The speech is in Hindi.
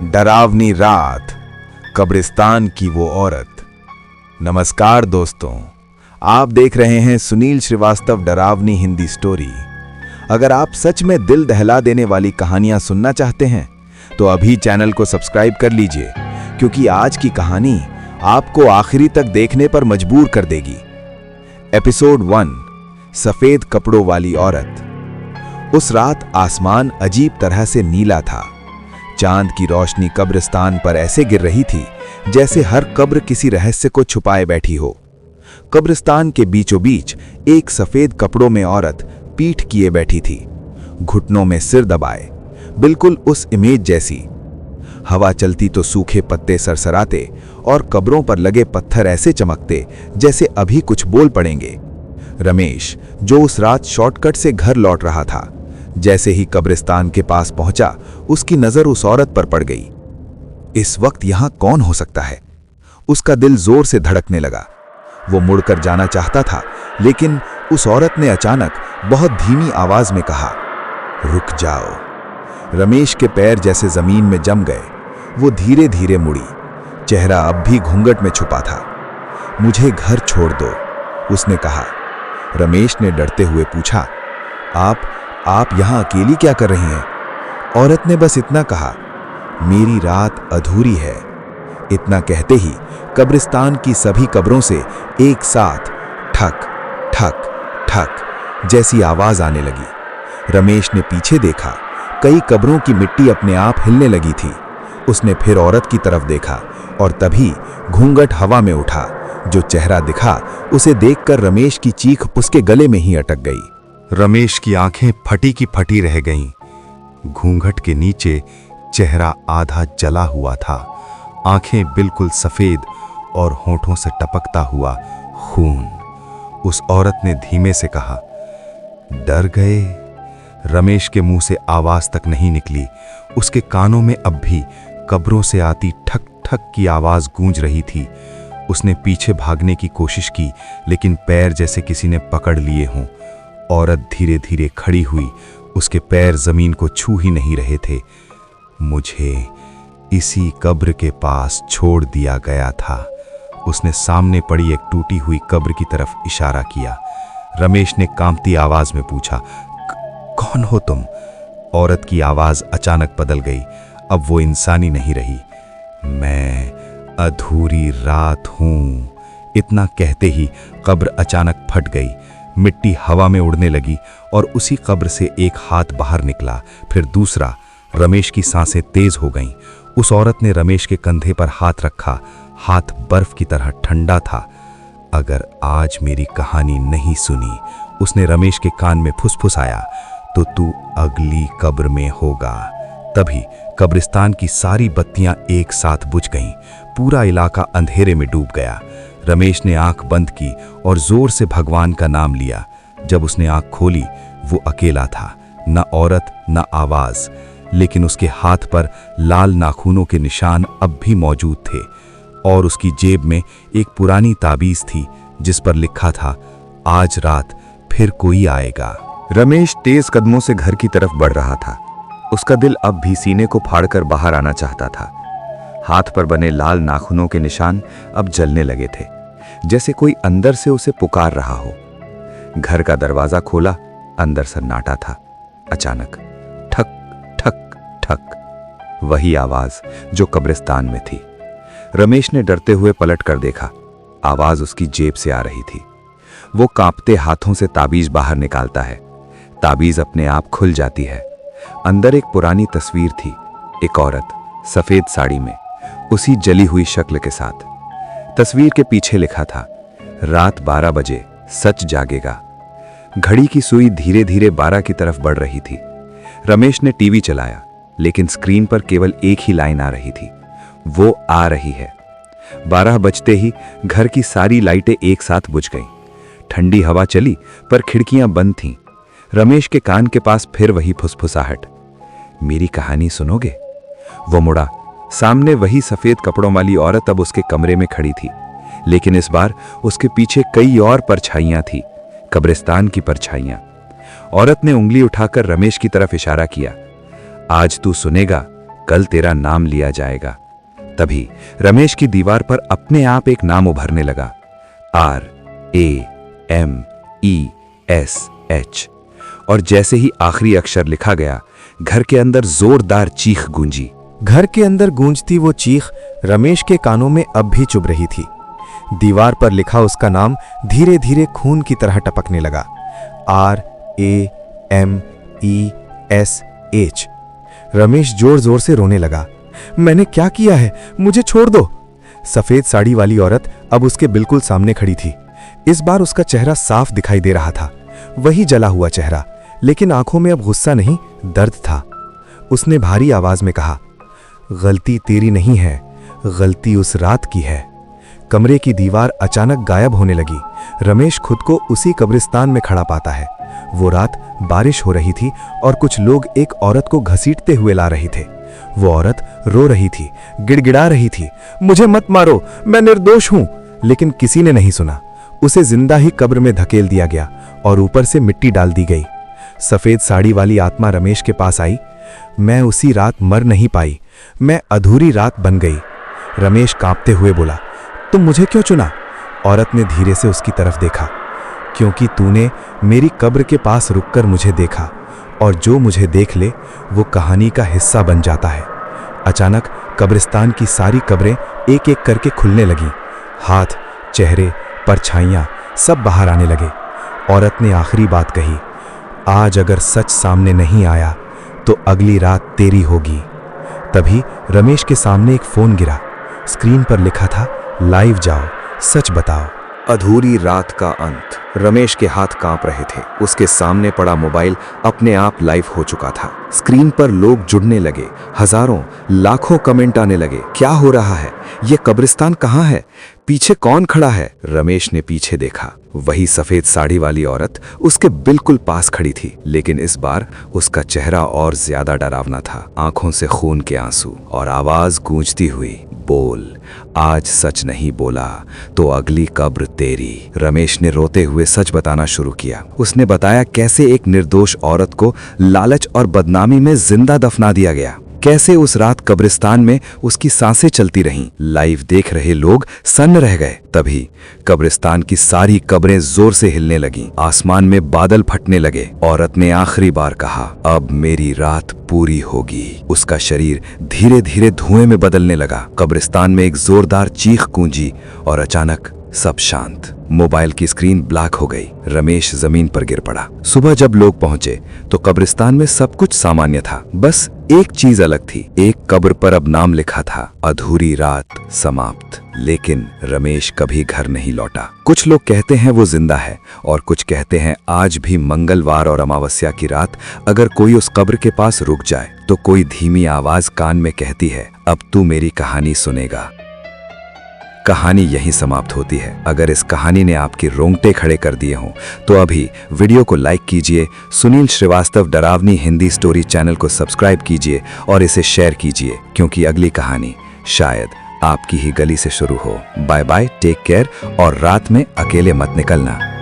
डरावनी रात, कब्रिस्तान की वो औरत। नमस्कार दोस्तों, आप देख रहे हैं सुनील श्रीवास्तव डरावनी हिंदी स्टोरी। अगर आप सच में दिल दहला देने वाली कहानियां सुनना चाहते हैं तो अभी चैनल को सब्सक्राइब कर लीजिए, क्योंकि आज की कहानी आपको आखिरी तक देखने पर मजबूर कर देगी। एपिसोड 1, सफेद कपड़ों वाली औरत। उस रात आसमान अजीब तरह से नीला था। चांद की रोशनी कब्रिस्तान पर ऐसे गिर रही थी जैसे हर कब्र किसी रहस्य को छुपाए बैठी हो। कब्रिस्तान के बीचों बीच एक सफेद कपड़ों में औरत पीठ किए बैठी थी, घुटनों में सिर दबाए, बिल्कुल उस इमेज जैसी। हवा चलती तो सूखे पत्ते सरसराते और कब्रों पर लगे पत्थर ऐसे चमकते जैसे अभी कुछ बोल पड़ेंगे। रमेश, जो उस रात शॉर्टकट से घर लौट रहा था, जैसे ही कब्रिस्तान के पास पहुंचा, उसकी नजर उस औरत पर पड़ गई। इस वक्त यहां कौन हो सकता है? उसका दिल जोर से धड़कने लगा। वो मुड़कर जाना चाहता था, लेकिन उस औरत ने अचानक बहुत धीमी आवाज में कहा, रुक जाओ। रमेश के पैर जैसे जमीन में जम गए। वो धीरे धीरे मुड़ी, चेहरा अब भी घूंघट में छुपा था। मुझे घर छोड़ दो, उसने कहा। रमेश ने डरते हुए पूछा, आप यहां अकेली क्या कर रही हैं? औरत ने बस इतना कहा, मेरी रात अधूरी है। इतना कहते ही कब्रिस्तान की सभी कब्रों से एक साथ ठक ठक ठक जैसी आवाज आने लगी। रमेश ने पीछे देखा, कई कब्रों की मिट्टी अपने आप हिलने लगी थी। उसने फिर औरत की तरफ देखा और तभी घूंघट हवा में उठा। जो चेहरा दिखा, उसे देखकर रमेश की चीख उसके गले में ही अटक गई। रमेश की आंखें फटी की फटी रह गईं। घूंघट के नीचे चेहरा आधा जला हुआ था, आंखें बिल्कुल सफेद और होठों से टपकता हुआ खून। उस औरत ने धीमे से कहा, डर गए? रमेश के मुंह से आवाज तक नहीं निकली। उसके कानों में अब भी कब्रों से आती ठक ठक की आवाज गूंज रही थी। उसने पीछे भागने की कोशिश की, लेकिन पैर जैसे किसी ने पकड़ लिए हों। औरत धीरे धीरे खड़ी हुई, उसके पैर जमीन को छू ही नहीं रहे थे। मुझे इसी कब्र के पास छोड़ दिया गया था। उसने सामने पड़ी एक टूटी हुई कब्र की तरफ इशारा किया। रमेश ने कांपती आवाज में पूछा, कौन हो तुम? औरत की आवाज अचानक बदल गई। अब वो इंसानी नहीं रही। मैं अधूरी रात हूं। इतना कहते ही कब्र अचानक फट गई। मिट्टी हवा में उड़ने लगी और उसी कब्र से एक हाथ बाहर निकला, फिर दूसरा। रमेश की सांसें तेज हो गईं। उस औरत ने रमेश के कंधे पर हाथ रखा। हाथ बर्फ की तरह ठंडा था। अगर आज मेरी कहानी नहीं सुनी, उसने रमेश के कान में फुसफुसाया, तो तू अगली कब्र में होगा। तभी कब्रिस्तान की सारी बत्तियां एक साथ बुझ गईं। पूरा इलाका अंधेरे में डूब गया। रमेश ने आंख बंद की और जोर से भगवान का नाम लिया। जब उसने आंख खोली, वो अकेला था, न औरत न आवाज, लेकिन उसके हाथ पर लाल नाखूनों के निशान अब भी मौजूद थे और उसकी जेब में एक पुरानी ताबीज थी जिस पर लिखा था, आज रात फिर कोई आएगा। रमेश तेज कदमों से घर की तरफ बढ़ रहा था। उसका दिल अब भी सीने को फाड़कर बाहर आना चाहता था। हाथ पर बने लाल नाखूनों के निशान अब जलने लगे थे, जैसे कोई अंदर से उसे पुकार रहा हो। घर का दरवाजा खोला, अंदर सन्नाटा था। अचानक ठक ठक ठक, वही आवाज जो कब्रिस्तान में थी। रमेश ने डरते हुए पलट कर देखा। आवाज उसकी जेब से आ रही थी। वो कांपते हाथों से ताबीज बाहर निकालता है। ताबीज अपने आप खुल जाती है। अंदर एक पुरानी तस्वीर थी, एक औरत सफेद साड़ी में, उसी जली हुई शक्ल के साथ। तस्वीर के पीछे लिखा था, रात 12 बजे सच जागेगा। घड़ी की सुई धीरे धीरे 12 की तरफ बढ़ रही थी। रमेश ने टीवी चलाया, लेकिन स्क्रीन पर केवल एक ही लाइन आ रही थी, वो आ रही है। 12 बजते ही घर की सारी लाइटें एक साथ बुझ गईं। ठंडी हवा चली, पर खिड़कियां बंद थीं। रमेश के कान के पास फिर वही फुसफुसाहट, मेरी कहानी सुनोगे? वो मुड़ा। सामने वही सफेद कपड़ों वाली औरत अब उसके कमरे में खड़ी थी, लेकिन इस बार उसके पीछे कई और परछाइयां थी, कब्रिस्तान की परछाइयां। औरत ने उंगली उठाकर रमेश की तरफ इशारा किया, आज तू सुनेगा, कल तेरा नाम लिया जाएगा। तभी रमेश की दीवार पर अपने आप एक नाम उभरने लगा, RAMESH। और जैसे ही आखिरी अक्षर लिखा गया, घर के अंदर जोरदार चीख गूंजी। घर के अंदर गूंजती वो चीख रमेश के कानों में अब भी चुभ रही थी। दीवार पर लिखा उसका नाम धीरे धीरे खून की तरह टपकने लगा, RAMESH। रमेश जोर जोर से रोने लगा। मैंने क्या किया है? मुझे छोड़ दो। सफेद साड़ी वाली औरत अब उसके बिल्कुल सामने खड़ी थी। इस बार उसका चेहरा साफ दिखाई दे रहा था, वही जला हुआ चेहरा, लेकिन आंखों में अब गुस्सा नहीं, दर्द था। उसने भारी आवाज में कहा, गलती तेरी नहीं है, गलती उस रात की है। कमरे की दीवार अचानक गायब होने लगी। रमेश खुद को उसी कब्रिस्तान में खड़ा पाता है। वो रात बारिश हो रही थी और कुछ लोग एक औरत को घसीटते हुए ला रहे थे। वो औरत रो रही थी, गिड़गिड़ा रही थी, मुझे मत मारो, मैं निर्दोष हूं। लेकिन किसी ने नहीं सुना। उसे जिंदा ही कब्र में धकेल दिया गया और ऊपर से मिट्टी डाल दी गई। सफेद साड़ी वाली आत्मा रमेश के पास आई। मैं उसी रात मर नहीं पाई, मैं अधूरी रात बन गई। रमेश कांपते हुए बोला, तुम मुझे क्यों चुना? औरत ने धीरे से उसकी तरफ देखा, क्योंकि तूने मेरी कब्र के पास रुककर मुझे देखा, और जो मुझे देख ले वो कहानी का हिस्सा बन जाता है। अचानक कब्रिस्तान की सारी कब्रें एक एक करके खुलने लगीं। हाथ, चेहरे, परछाइयां सब बाहर आने लगे। औरत ने आखिरी बात कही, आज अगर सच सामने नहीं आया तो अगली रात तेरी होगी। तभी रमेश के सामने एक फोन गिरा। स्क्रीन पर लिखा था, लाइव जाओ, सच बताओ। अधूरी रात का अंत। रमेश के हाथ कांप रहे थे। उसके सामने पड़ा मोबाइल अपने आप लाइव हो चुका था। स्क्रीन पर लोग जुड़ने लगे, हजारों लाखों कमेंट आने लगे। क्या हो रहा है? ये कब्रिस्तान कहाँ है? पीछे कौन खड़ा है? रमेश ने पीछे देखा। वही सफेद साड़ी वाली औरत उसके बिल्कुल पास खड़ी थी, लेकिन इस बार उसका चेहरा और ज्यादा डरावना था। आंखों से खून के आंसू और आवाज गूंजती हुई, बोल, आज सच नहीं बोला तो अगली कब्र तेरी। रमेश ने रोते हुए सच बताना शुरू किया। उसने बताया कैसे एक निर्दोष औरत को लालच और बदनामी में जिंदा दफना दिया गया, कैसे उस रात कब्रिस्तान में उसकी सांसें चलती रहीं। लाइव देख रहे लोग सन्न रह गए। तभी कब्रिस्तान की सारी कब्रें जोर से हिलने लगीं। आसमान में बादल फटने लगे। औरत ने आखिरी बार कहा, अब मेरी रात पूरी होगी। उसका शरीर धीरे धीरे धुएं में बदलने लगा। कब्रिस्तान में एक जोरदार चीख गूंजी और अचानक सब शांत। मोबाइल की स्क्रीन ब्लैक हो गई। रमेश जमीन पर गिर पड़ा। सुबह जब लोग पहुंचे तो कब्रिस्तान में सब कुछ सामान्य था, बस एक चीज अलग थी। एक कब्र पर अब नाम लिखा था, अधूरी रात समाप्त। लेकिन रमेश कभी घर नहीं लौटा। कुछ लोग कहते हैं वो जिंदा है और कुछ कहते हैं आज भी मंगलवार और अमावस्या की रात अगर कोई उस कब्र के पास रुक जाए तो कोई धीमी आवाज कान में कहती है, अब तू मेरी कहानी सुनेगा। कहानी यहीं समाप्त होती है। अगर इस कहानी ने आपके रोंगटे खड़े कर दिए हों तो अभी वीडियो को लाइक कीजिए, सुनील श्रीवास्तव डरावनी हिंदी स्टोरी चैनल को सब्सक्राइब कीजिए और इसे शेयर कीजिए, क्योंकि अगली कहानी शायद आपकी ही गली से शुरू हो। बाय बाय, टेक केयर और रात में अकेले मत निकलना।